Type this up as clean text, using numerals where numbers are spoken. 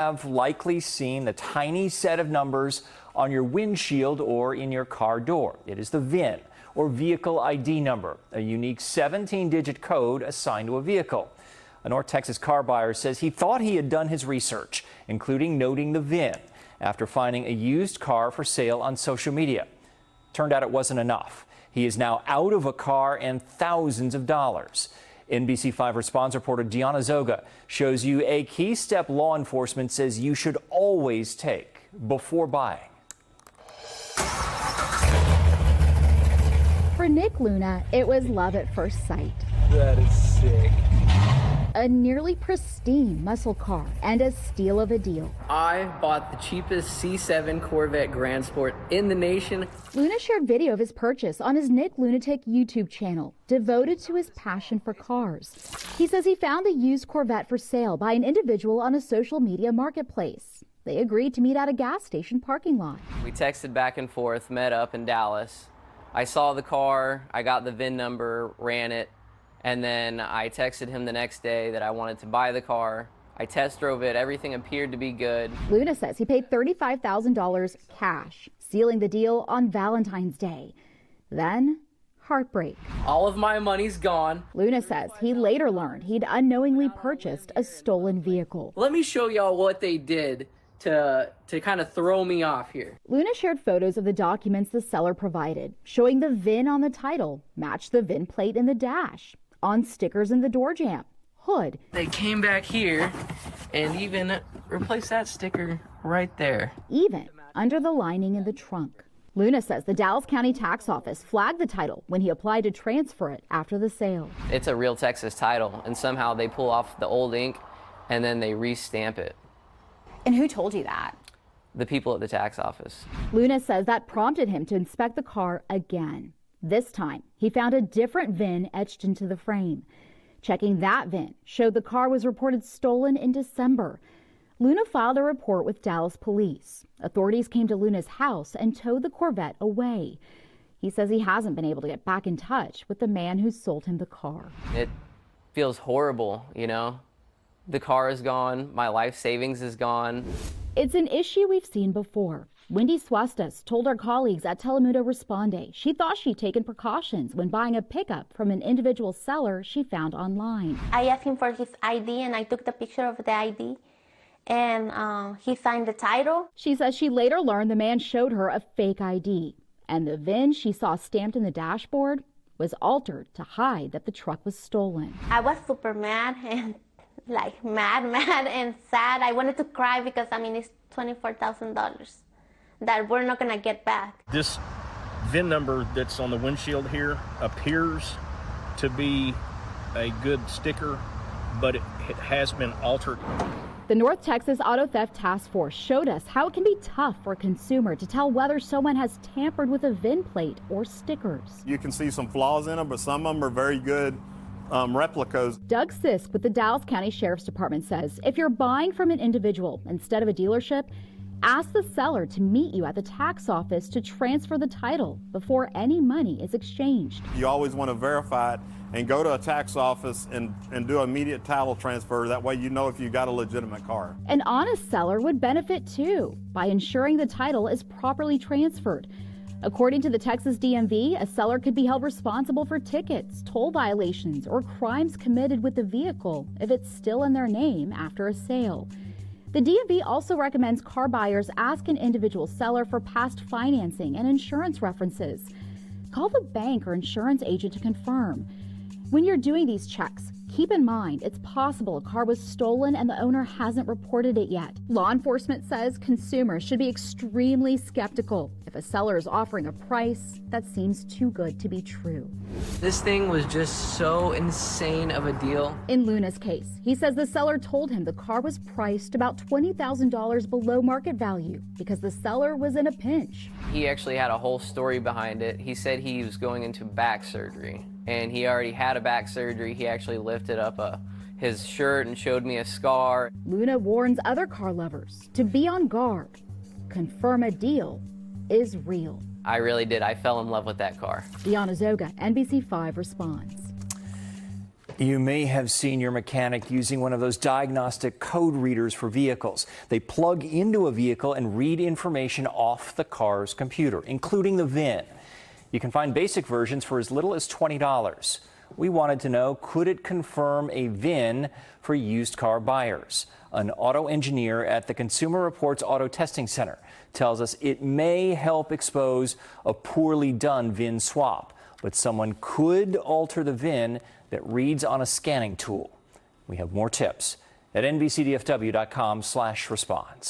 Have likely seen the tiny set of numbers on your windshield or in your car door. It is the VIN, or vehicle ID number, a unique 17-digit code assigned to a vehicle. A North Texas car buyer says he thought he had done his research, including noting the VIN, after finding a used car for sale on social media. Turned out it wasn't enough. He is now out of a car and thousands of dollars. NBC5 response reporter Deanna Zoga shows you a key step law enforcement says you should always take before buying. For Nick Luna, it was love at first sight. That is sick. A nearly pristine muscle car and a steal of a deal. I bought the cheapest C7 Corvette Grand Sport in the nation. Luna shared video of his purchase on his Nick Lunatic YouTube channel, devoted to his passion for cars. He says he found the used Corvette for sale by an individual on a social media marketplace. They agreed to meet at a gas station parking lot. We texted back and forth, met up in Dallas. I saw the car, I got the VIN number, ran it, and then I texted him the next day that I wanted to buy the car. I test drove it, everything appeared to be good. Luna says he paid $35,000 cash, sealing the deal on Valentine's Day. Then, heartbreak. All of my money's gone. Luna says he later learned he'd unknowingly purchased a stolen vehicle. Let me show y'all what they did to kind of throw me off here. Luna shared photos of the documents the seller provided, showing the VIN on the title matched the VIN plate in the dash, on stickers in the door jamb, hood. They came back here and even replaced that sticker right there. Even under the lining in the trunk. Luna says the Dallas County Tax Office flagged the title when he applied to transfer it after the sale. It's a real Texas title, and somehow they pull off the old ink and then they re-stamp it. And who told you that? The people at the tax office. Luna says that prompted him to inspect the car again. This time, he found a different VIN etched into the frame. Checking that VIN showed the car was reported stolen in December. Luna filed a report with Dallas police. Authorities came to Luna's house and towed the Corvette away. He says he hasn't been able to get back in touch with the man who sold him the car. It feels horrible, you know? The car is gone, my life savings is gone. It's an issue we've seen before. Wendy Suestas told our colleagues at Telemundo Responde she thought she'd taken precautions when buying a pickup from an individual seller she found online. I asked him for his ID and I took the picture of the ID and he signed the title. She says she later learned the man showed her a fake ID and the VIN she saw stamped in the dashboard was altered to hide that the truck was stolen. I was super mad and like mad and sad. I wanted to cry because I mean it's $24,000 that we're not gonna get back. This VIN number that's on the windshield here appears to be a good sticker, but it has been altered. The North Texas Auto Theft Task Force showed us how it can be tough for a consumer to tell whether someone has tampered with a VIN plate or stickers. You can see some flaws in them, but some of them are very good replicas. Doug Sisk with the Dallas County Sheriff's Department says if you're buying from an individual instead of a dealership, ask the seller to meet you at the tax office to transfer the title before any money is exchanged. You always want to verify it and go to a tax office and do immediate title transfer. That way you know if you got a legitimate car. An honest seller would benefit too by ensuring the title is properly transferred. According to the Texas DMV, a seller could be held responsible for tickets, toll violations, or crimes committed with the vehicle if it's still in their name after a sale. The DMV also recommends car buyers ask an individual seller for past financing and insurance references. Call the bank or insurance agent to confirm. When you're doing these checks, keep in mind it's possible a car was stolen and the owner hasn't reported it yet. Law enforcement says consumers should be extremely skeptical if a seller is offering a price that seems too good to be true. This thing was just so insane of a deal. In Luna's case, he says the seller told him the car was priced about $20,000 below market value because the seller was in a pinch. He actually had a whole story behind it. He said he was going into back surgery, and he already had a back surgery. He actually lifted up his shirt and showed me a scar. Luna warns other car lovers to be on guard. Confirm a deal is real. I really did. I fell in love with that car. Deanna Zoga, NBC5 responds. You may have seen your mechanic using one of those diagnostic code readers for vehicles. They plug into a vehicle and read information off the car's computer, including the VIN. You can find basic versions for as little as $20. We wanted to know, could it confirm a VIN for used car buyers? An auto engineer at the Consumer Reports Auto Testing Center tells us it may help expose a poorly done VIN swap, but someone could alter the VIN that reads on a scanning tool. We have more tips at NBCDFW.com/response.